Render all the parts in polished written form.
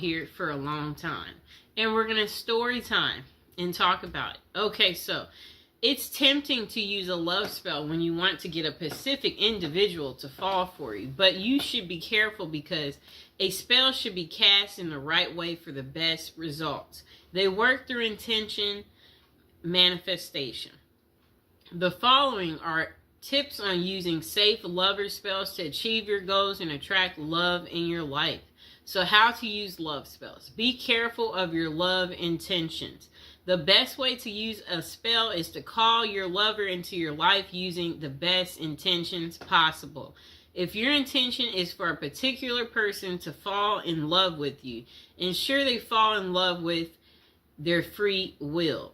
here for a long time. And we're going to story time and talk about it. Okay, so it's tempting to use a love spell when you want to get a specific individual to fall for you. But you should be careful because a spell should be cast in the right way for the best results. They work through intention, manifestation. The following are tips on using safe lover spells to achieve your goals and attract love in your life. So how to use love spells. Be careful of your love intentions. The best way to use a spell is to call your lover into your life using the best intentions possible. If your intention is for a particular person to fall in love with you, ensure they fall in love with their free will.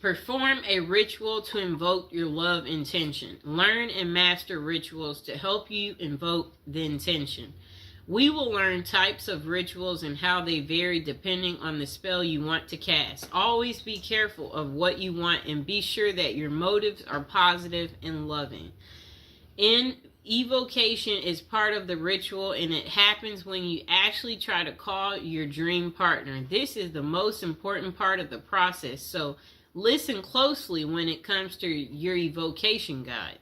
Perform a ritual to invoke your love intention. Learn and master rituals to help you invoke the intention. We will learn types of rituals and how they vary depending on the spell you want to cast. Always be careful of what you want and be sure that your motives are positive and loving. Evocation is part of the ritual, and it happens when you actually try to call your dream partner. This is the most important part of the process, so listen closely when it comes to your evocation guide.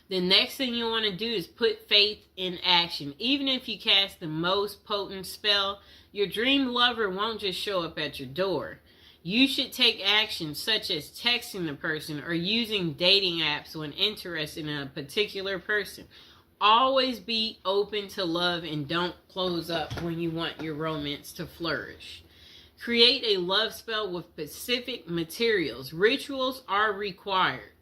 The next thing you want to do is put faith in action. Even if you cast the most potent spell, your dream lover won't just show up at your door. You should take action such as texting the person or using dating apps when interested in a particular person. Always be open to love and don't close up when you want your romance to flourish. Create a love spell with specific materials. Rituals are required.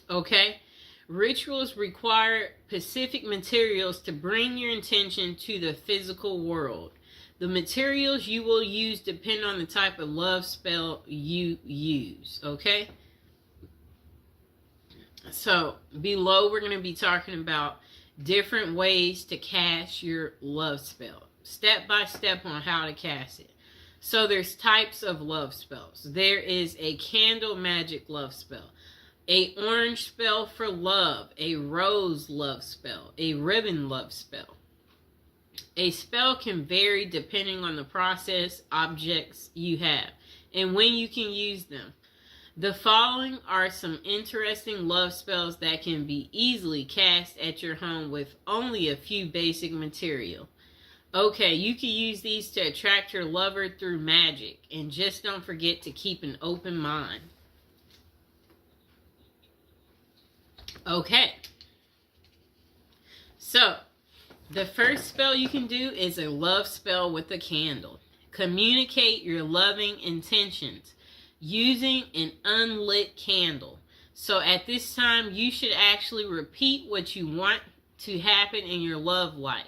Okay? Rituals require specific materials to bring your intention to the physical world. The materials you will use depend on the type of love spell you use. Okay? So, below we're going to be talking about different ways to cast your love spell. Step by step on how to cast it. So there's types of love spells. There is a candle magic love spell, a orange spell for love, a rose love spell, a ribbon love spell. A spell can vary depending on the process, objects you have, and when you can use them. The following are some interesting love spells that can be easily cast at your home with only a few basic material. Okay, you can use these to attract your lover through magic, and just don't forget to keep an open mind. Okay, so the first spell you can do is a love spell with a candle. Communicate your loving intentions using an unlit candle. So at this time, you should actually repeat what you want to happen in your love life.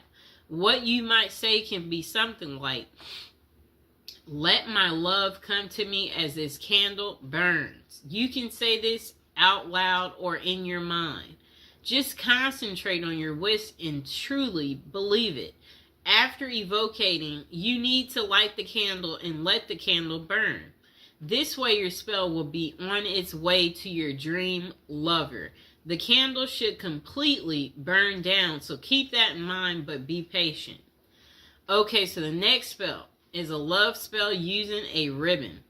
What you might say can be something like, "Let my love come to me as this candle burns." You can say this out loud or in your mind. Just concentrate on your wish and truly believe it. After evocating, you need to light the candle and let the candle burn. This way your spell will be on its way to your dream lover. The candle should completely burn down, so keep that in mind, but be patient. Okay, so the next spell is a love spell using a ribbon.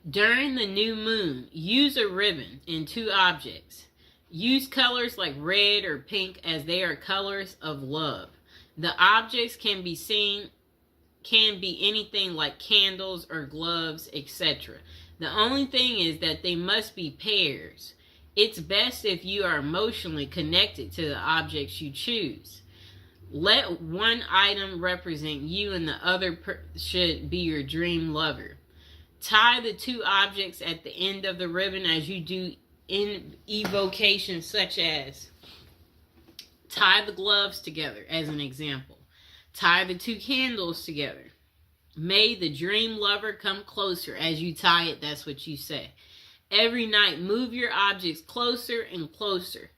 During the new moon, use a ribbon in 2 objects. Use colors like red or pink as they are colors of love. The objects can be anything like candles or gloves, etc. The only thing is that they must be pairs. It's best if you are emotionally connected to the objects you choose. Let one item represent you and the other should be your dream lover. Tie the 2 objects at the end of the ribbon as you do in evocation, such as tie the gloves together as an example. Tie the 2 candles together. May the dream lover come closer. As you tie it, that's what you say. Every night, move your objects closer and closer.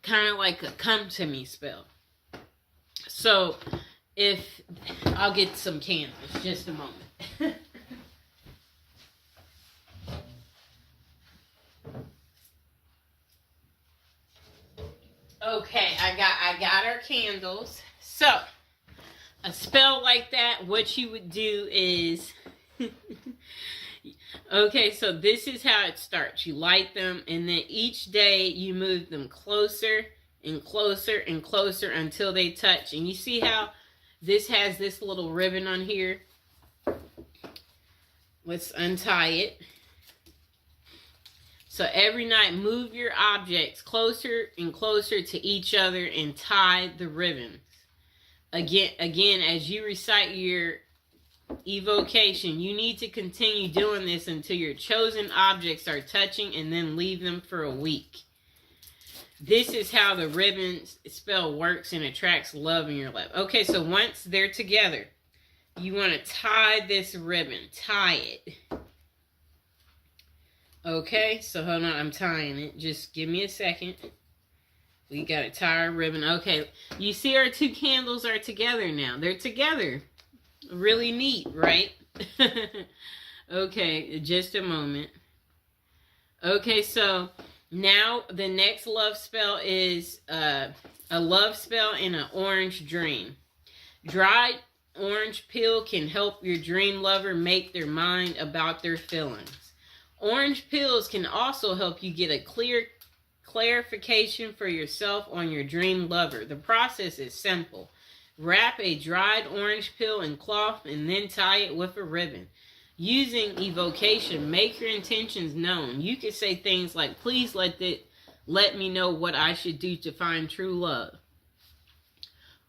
Kind of like a come to me spell. So, I'll get some candles, just a moment. Okay, I got our candles. So, a spell like that, what you would do is, okay, so this is how it starts. You light them, and then each day you move them closer and closer and closer until they touch. And you see how this has this little ribbon on here? Let's untie it. So every night, move your objects closer and closer to each other and tie the ribbons. Again, as you recite your evocation, you need to continue doing this until your chosen objects are touching, and then leave them for a week. This is how the ribbon spell works and attracts love in your life. Okay, so once they're together, you want to tie this ribbon. Tie it. Okay, so hold on, I'm tying it. Just give me a second. We got to tie our ribbon. Okay, you see our two candles are together now. They're together. Really neat, right? Okay, just a moment. Okay, so now the next love spell is a love spell in an orange dream. Dried orange peel can help your dream lover make their mind about their feelings. Orange peels can also help you get a clear clarification for yourself on your dream lover. The process is simple. Wrap a dried orange peel in cloth and then tie it with a ribbon. Using evocation, make your intentions known. You can say things like, please let me know what I should do to find true love.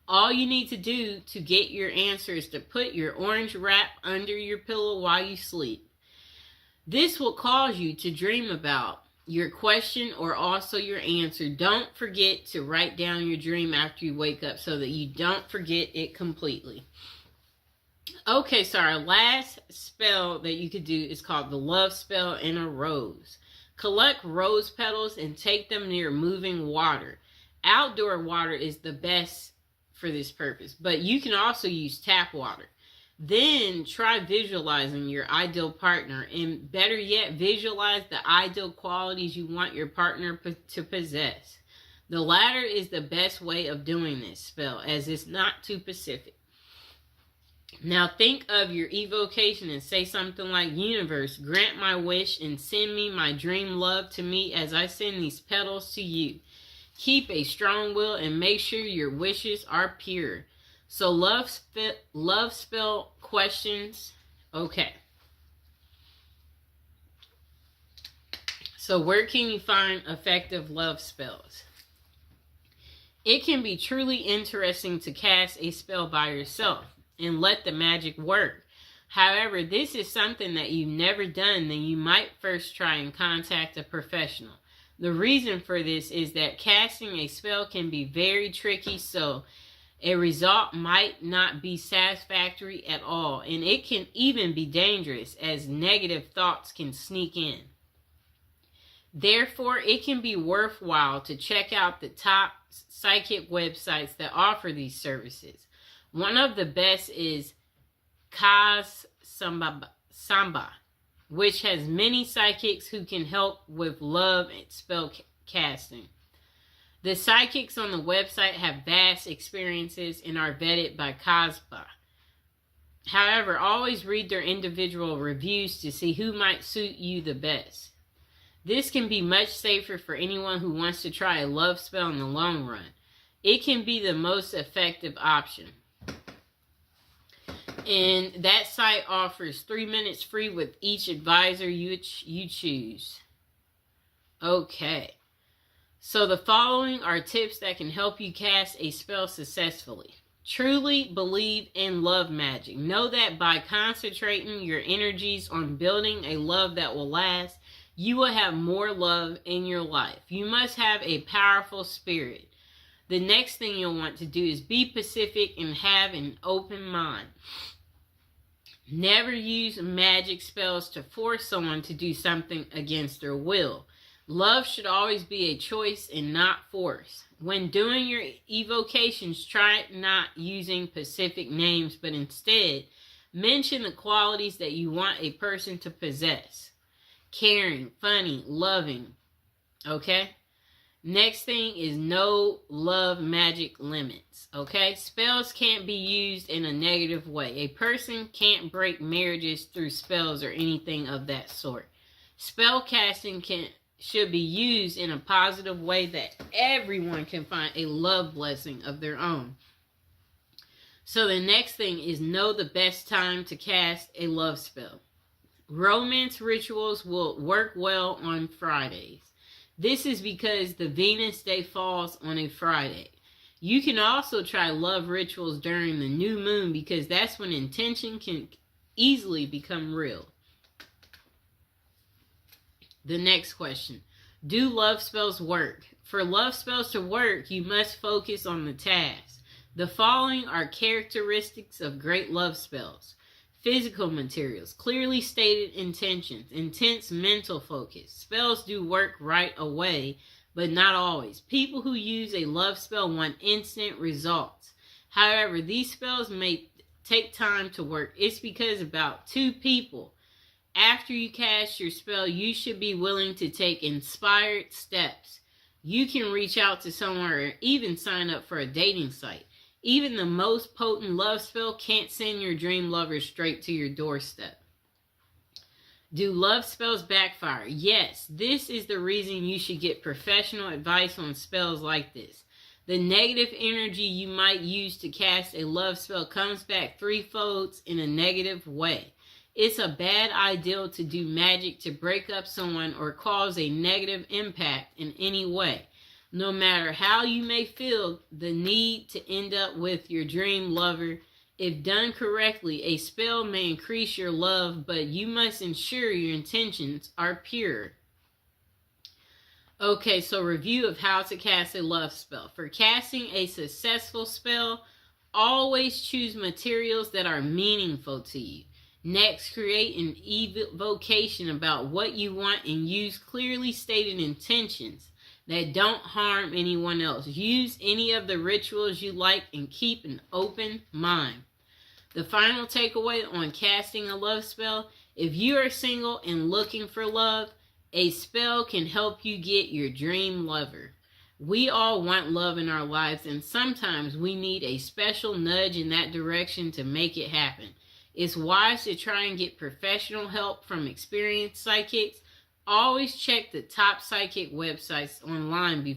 All you need to do to get your answer is to put your orange wrap under your pillow while you sleep. This will cause you to dream about your question or also your answer. Don't forget to write down your dream after you wake up so that you don't forget it completely. Okay, so our last spell that you could do is called the love spell in a rose. Collect rose petals and take them near moving water. Outdoor water is the best for this purpose, but you can also use tap water. Then try visualizing your ideal partner, and better yet, visualize the ideal qualities you want your partner to possess. The latter is the best way of doing this spell, as it's not too specific. Now think of your evocation and say something like, universe, grant my wish and send me my dream love to me as I send these petals to you. Keep a strong will and make sure your wishes are pure. So love spell questions. Okay. So where can you find effective love spells? It can be truly interesting to cast a spell by yourself and let the magic work. However, this is something that you've never done, then you might first try and contact a professional. The reason for this is that casting a spell can be very tricky, so a result might not be satisfactory at all, and it can even be dangerous as negative thoughts can sneak in. Therefore, it can be worthwhile to check out the top psychic websites that offer these services. One of the best is Kaz Samba, which has many psychics who can help with love and spell casting. The psychics on the website have vast experiences and are vetted by Kazba. However, always read their individual reviews to see who might suit you the best. This can be much safer for anyone who wants to try a love spell in the long run. It can be the most effective option. And that site offers 3 minutes free with each advisor you choose. Okay. So the following are tips that can help you cast a spell successfully. Truly believe in love magic. Know that by concentrating your energies on building a love that will last, you will have more love in your life. You must have a powerful spirit. The next thing you'll want to do is be pacific and have an open mind. Never use magic spells to force someone to do something against their will. Love should always be a choice and not force. When doing your evocations, try not using specific names, but instead mention the qualities that you want a person to possess. Caring, funny, loving. Okay? Next thing is no love magic limits. Okay? Spells can't be used in a negative way. A person can't break marriages through spells or anything of that sort. Spell casting should be used in a positive way that everyone can find a love blessing of their own. So the next thing is know the best time to cast a love spell. Romance rituals will work well on Fridays. This is because the Venus day falls on a Friday. You can also try love rituals during the new moon because that's when intention can easily become real. The next question. Do love spells work? For love spells to work, you must focus on the task. The following are characteristics of great love spells. Physical materials, clearly stated intentions, intense mental focus. Spells do work right away, but not always. People who use a love spell want instant results. However, these spells may take time to work. It's because about 2 people. After you cast your spell, you should be willing to take inspired steps. You can reach out to someone or even sign up for a dating site. Even the most potent love spell can't send your dream lover straight to your doorstep. Do love spells backfire? Yes, this is the reason you should get professional advice on spells like this. The negative energy you might use to cast a love spell comes back threefold in a negative way. It's a bad idea to do magic to break up someone or cause a negative impact in any way. No matter how you may feel the need to end up with your dream lover, if done correctly, a spell may increase your love, but you must ensure your intentions are pure. Okay, so review of how to cast a love spell. For casting a successful spell, always choose materials that are meaningful to you. Next, create an evocation about what you want and use clearly stated intentions that don't harm anyone else. Use any of the rituals you like and keep an open mind. The final takeaway on casting a love spell: if you are single and looking for love, a spell can help you get your dream lover. We all want love in our lives, and sometimes we need a special nudge in that direction to make it happen. It's wise to try and get professional help from experienced psychics. Always check the top psychic websites online before